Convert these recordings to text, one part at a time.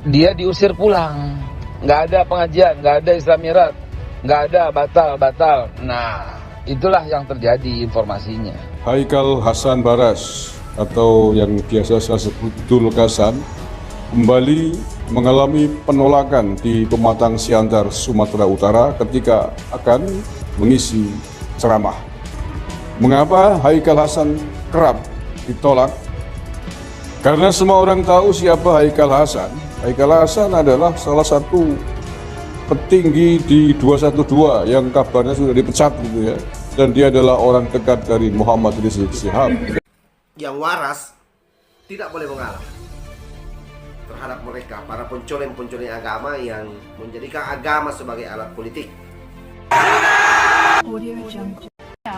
dia diusir pulang. Nggak ada pengajian, nggak ada Islam Mi'raj, nggak ada batal. Nah, itulah yang terjadi informasinya. Haikal Hasan Baras atau yang biasa saya sebut Dul Kasan kembali mengalami penolakan di Pematang Siantar, Sumatera Utara ketika akan mengisi ceramah. Mengapa Haikal Hasan kerap ditolak? Karena semua orang tahu siapa Haikal Hasan. Haikal Hasan adalah salah satu petinggi di 212 yang kabarnya sudah dipecat gitu ya. Dan dia adalah orang dekat dari Muhammad Rizik Syihab. Yang waras tidak boleh mengalah terhadap mereka, para pencoleng-pencoleng agama yang menjadikan agama sebagai alat politik.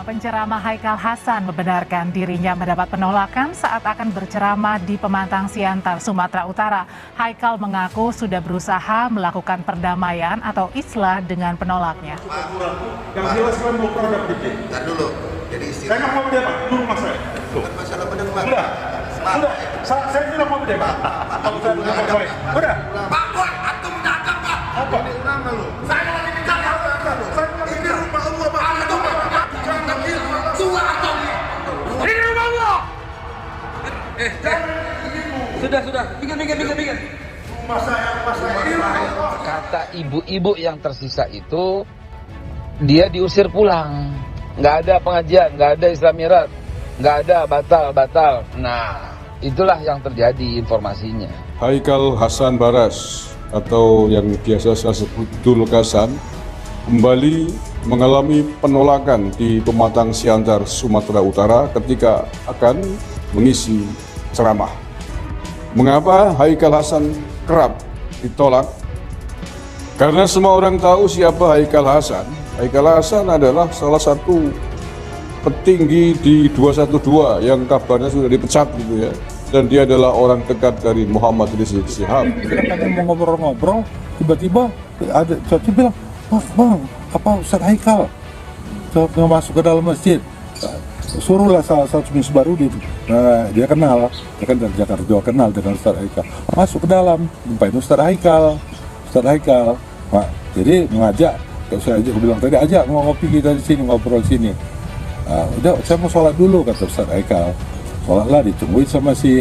Penceramah Haikal Hasan membenarkan dirinya mendapat penolakan saat akan berceramah di Pematang Siantar, Sumatera Utara. Haikal mengaku sudah berusaha melakukan perdamaian atau islah dengan penolaknya. Yang jelas kan mau produk gitu. Ntar dulu, jadi Saya nggak mau berdebat, dulu mas saya. masalah pendengar. Udah. Saya tidak mau berdebat. Kalau saya berdebat boleh. Udah. Pak Boy, antum datang Pak. Apa? Ini ulama lu. Saya lagi bicara. Ini rumah Allah Pak. Antum tua antum. Ini rumah Allah. Sudah. Pikir. Rumah saya. Ini rumah Allah. Kata ibu-ibu yang tersisa itu, dia diusir pulang. Nggak ada pengajian, nggak ada Islam Mi'raj, nggak ada batal. Nah, itulah yang terjadi informasinya. Haikal Hasan Baras atau yang biasa saya sebut Dul Kasan kembali mengalami penolakan di Pematang Siantar, Sumatera Utara ketika akan mengisi ceramah. Mengapa Haikal Hasan kerap ditolak? Karena semua orang tahu siapa Haikal Hasan. Haikal Hasan adalah salah satu petinggi di 212 yang kabarnya sudah dipecat gitu ya. Dan dia adalah orang dekat dari Muhammad Rizik Syihab. Kita mau ngobrol-ngobrol, tiba-tiba ada Coci bilang, bang, apa Ustaz Haikal nggak masuk ke dalam masjid? Suruhlah salah satu Misbarudin. Nah, dia kenal, dia kan dari Jakarta, dia kenal dengan Ustaz Haikal. Masuk ke dalam, jumpain Ustaz Haikal. Nah, jadi mengajak, saya bilang tadi, ajak mau ngopi kita di sini, ngobrol di sini. Nah, udah, saya mau sholat dulu, kata Ustaz Haikal. Sholatlah, ditungguin sama si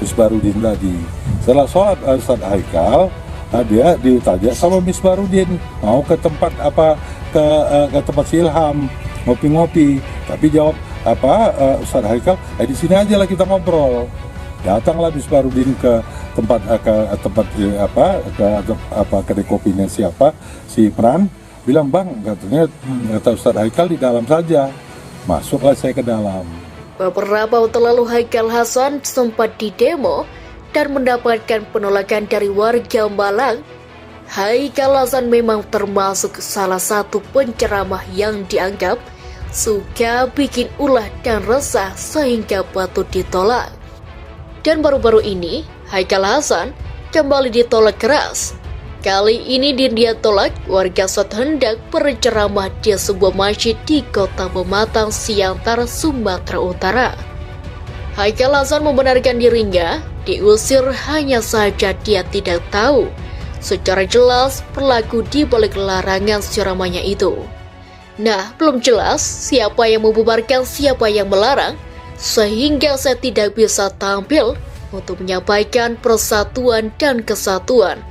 Misbarudin tadi. Setelah sholat Ustaz Haikal, dia ditanya sama Misbarudin mau ke tempat ke tempat si Ilham ngopi-ngopi, tapi jawab Ustaz Haikal, di sini aja lah kita ngobrol. Datanglah Misbarudin ke tempat kedai kopinya siapa si Pran, bilang bang, katanya kata Ustaz Haikal di dalam saja. Masuklah saya ke dalam. Beberapa waktu lalu Haikal Hasan sempat didemo dan mendapatkan penolakan dari warga Malang. Haikal Hasan memang termasuk salah satu penceramah yang dianggap suka bikin ulah dan resah sehingga patut ditolak. Dan baru-baru ini Haikal Hasan kembali ditolak keras. Kali ini dia tolak warga saat hendak berceramah di sebuah masjid di kota Pematang Siantar, Sumatera Utara. Haikal Hasan membenarkan dirinya diusir, hanya saja dia tidak tahu secara jelas pelaku di balik larangan ceramahnya itu. Nah, belum jelas siapa yang membubarkan, siapa yang melarang, sehingga saya tidak bisa tampil untuk menyampaikan persatuan dan kesatuan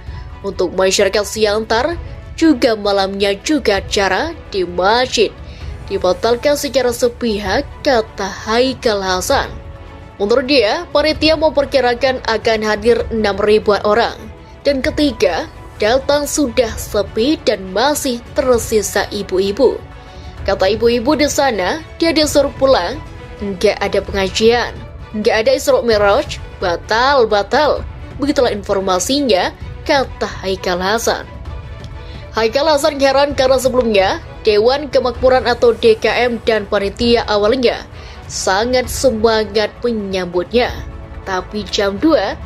untuk masyarakat Siantar. Juga malamnya juga acara di masjid dibatalkan secara sepihak, kata Haikal Hasan. Menurut dia, panitia memperkirakan akan hadir 6.000-an orang. Dan ketiga, datang sudah sepi dan masih tersisa ibu-ibu. Kata ibu-ibu di sana, dia disuruh pulang, nggak ada pengajian, nggak ada Isra Mi'raj, batal. Begitulah informasinya, kata Haikal Hasan. Haikal Hasan heran karena sebelumnya Dewan Kemakmuran atau DKM dan panitia awalnya sangat semangat menyambutnya. Tapi jam 2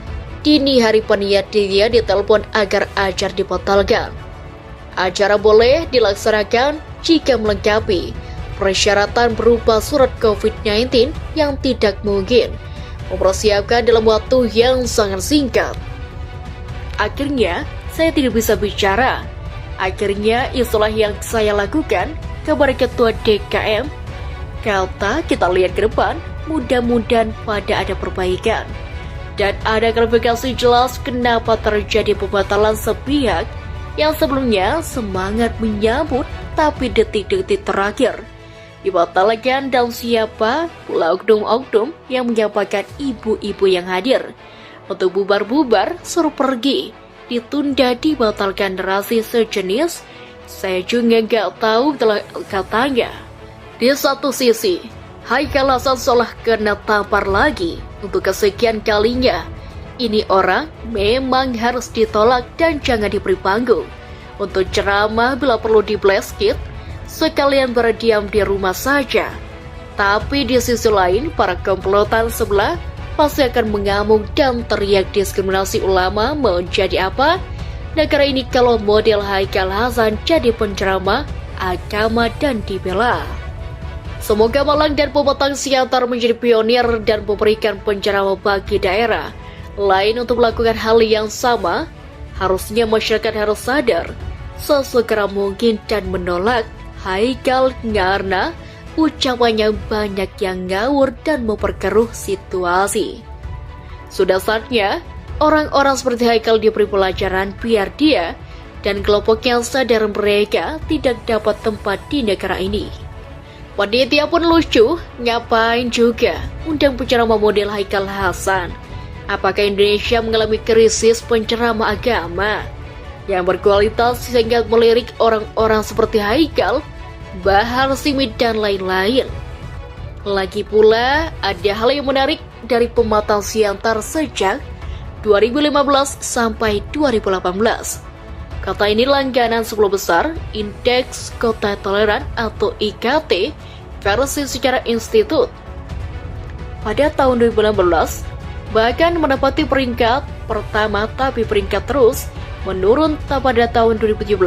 dini hari panitia ditelepon agar acara dibatalkan. Acara boleh dilaksanakan jika melengkapi persyaratan berupa surat COVID-19 yang tidak mungkin mempersiapkan dalam waktu yang sangat singkat. akhirnya saya tidak bisa bicara. Akhirnya itulah yang saya lakukan kepada Ketua DKM. Kata kita lihat ke depan, mudah-mudahan pada ada perbaikan. Dan ada klarifikasi jelas kenapa terjadi pembatalan sepihak yang sebelumnya semangat menyambut tapi detik-detik terakhir dibatalkan, dan siapa pula oknum-oknum yang menyampaikan ibu-ibu yang hadir untuk bubar-bubar, suruh pergi, ditunda, dibatalkan narasi sejenis. Saya juga nggak tahu katanya. Di satu sisi, Haikal Hasan seolah kena tampar lagi untuk kesekian kalinya. Ini orang memang harus ditolak dan jangan diberi panggung untuk ceramah bila perlu di bleskit, sekalian berdiam di rumah saja. Tapi di sisi lain, para komplotan sebelah pasti akan mengamuk dan teriak diskriminasi ulama. Mau jadi apa negara ini kalau model Haikal Hasan jadi penceramah agama dan dibela? Semoga Malang dan Pematang Siantar menjadi pionir dan memberikan penceramah bagi daerah lain untuk melakukan hal yang sama. Harusnya masyarakat harus sadar sesegera mungkin dan menolak Haikal karena ucapannya banyak yang ngawur dan memperkeruh situasi. Sudah saatnya orang-orang seperti Haikal diberi pelajaran biar dia dan kelompok yang sadar mereka tidak dapat tempat di negara ini. Panitia pun lucu, ngapain juga undang penceramah model Haikal Hasan? Apakah Indonesia mengalami krisis penceramah agama yang berkualitas sehingga melirik orang-orang seperti Haikal, Bahar Smith dan lain-lain? Lagi pula, ada hal yang menarik dari Pematang Siantar sejak 2015 sampai 2018. Kata ini langganan 10 besar Indeks Kota Toleran atau IKT versi secara institut. Pada tahun 2016, bahkan menempati peringkat pertama, tapi peringkat terus menurun pada tahun 2017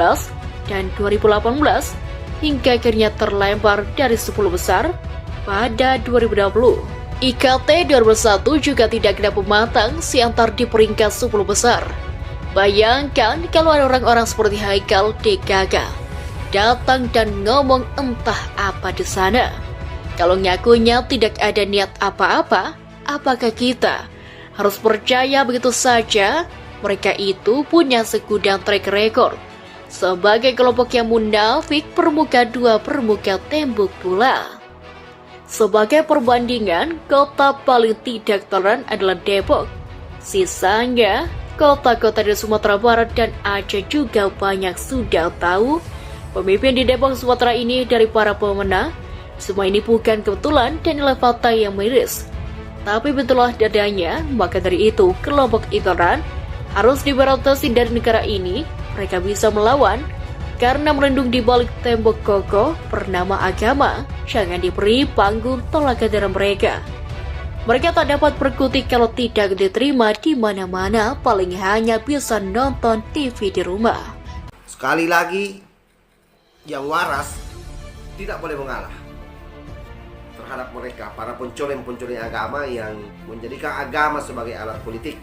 dan 2018 hingga akhirnya terlempar dari 10 besar pada 2020. IKT 2001 juga tidak ada Pematang Siantar di peringkat 10 besar. Bayangkan kalau ada orang-orang seperti Haikal DKK datang dan ngomong entah apa di sana. Kalau ngakunya tidak ada niat apa-apa, apakah kita harus percaya begitu saja? Mereka itu punya segudang track record sebagai kelompok yang munafik, permuka dua permuka tembok pula. Sebagai perbandingan, kota paling tidak toleran adalah Depok. Sisanya, kota-kota di Sumatera Barat dan Aceh juga banyak sudah tahu. Pemimpin di Depok, Sumatera ini dari para pemenang. Semua ini bukan kebetulan dan nilai fakta yang miris, tapi betullah dadanya. Maka dari itu, kelompok intoleran harus diberantas dari negara ini. Mereka bisa melawan karena melindung di balik tembok kokoh bernama agama. Jangan diberi panggung tolakan dari mereka. Mereka tak dapat berkutik kalau tidak diterima di mana-mana, paling hanya bisa nonton TV di rumah. Sekali lagi, yang waras tidak boleh mengalah terhadap mereka, para pencoleng-pencoleng agama yang menjadikan agama sebagai alat politik.